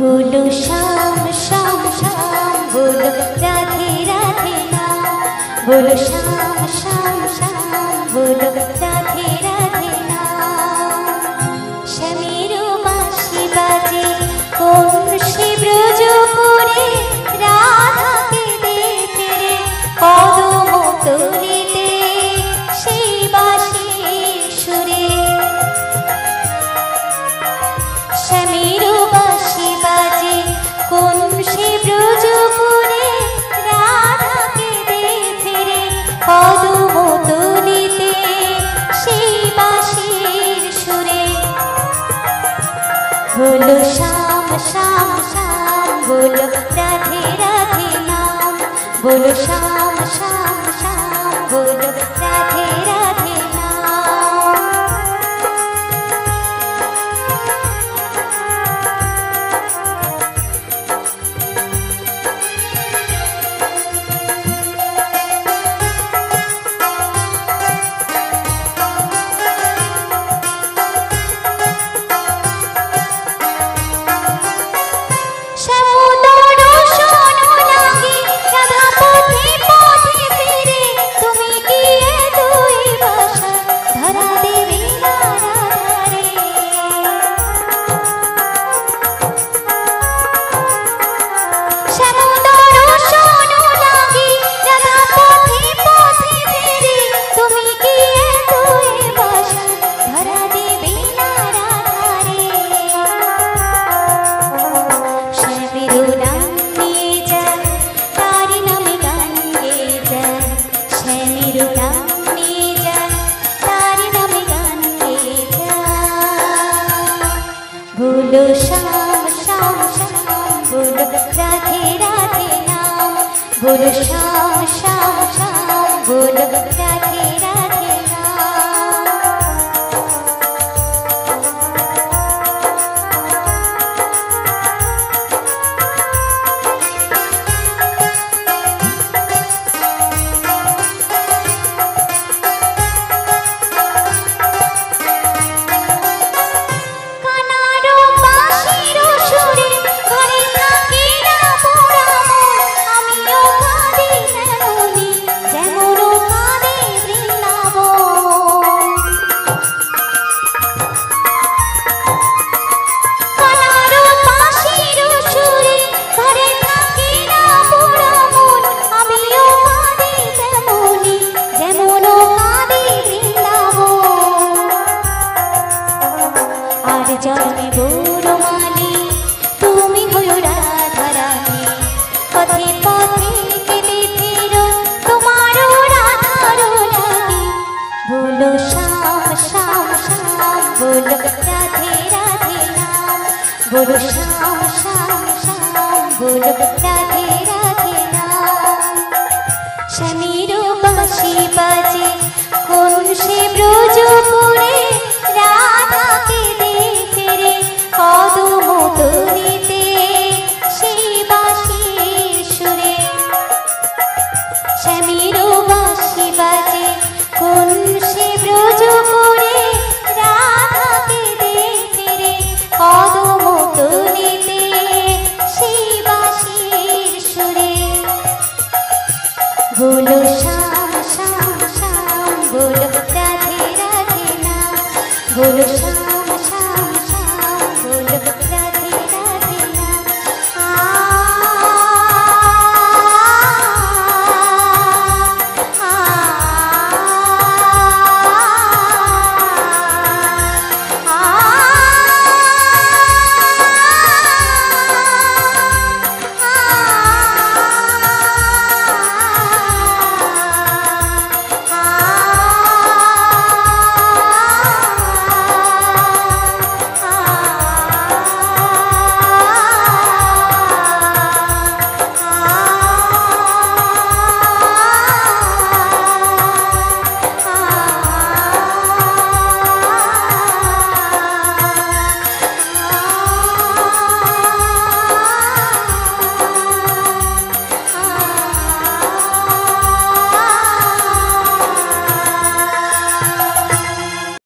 बोलो श्याम श्याम श्याम बोलो राधे राधे नाम बोलो श्याम श्याम श्याम बोलो राधे राधे नाम श्यामेरो बांशी बाजे कोन से ब्रजपुरे राधाके देखते रे कदम तलिते সেই বাঁশির সুরে শ্যামেরো বাঁশি বাজে কোন সে ব্রজপুরে রাধাকে দেখে রে কদম তলিতে সেই বাঁশির সুরে बोलो श्याम श्याम श्याम बोलो राधे राधे नाम बोलो श्याम श्याम श्याम बोलो राधे राधे नाम बोलो श्याम श्याम श्याम बोलो राधे राधे नाम बोलो श्याम श्याम श्याम बोलो राधे राधे नाम जन्मे बोरमाली तुमी हयो राधा रानी पथे पथे केटे फिरो तुम्हारो राधारो लागी बोलो श्याम श्याम श्याम बोलो राधे राधे नाम बोलो श्याम श्याम श्याम बोलो राधे राधे नाम श्यामेरो बांशी बाजे कोन से ब्रजपुरे राधाके कदम तलिते সেই বাঁশির সুরে শ্যামেরো বাঁশি বাজে কোন সে ব্রজপুরে রাধাকে দেখে রে কদম তলিতে সেই বাঁশির সুরে बोलो श्याम বর্ষা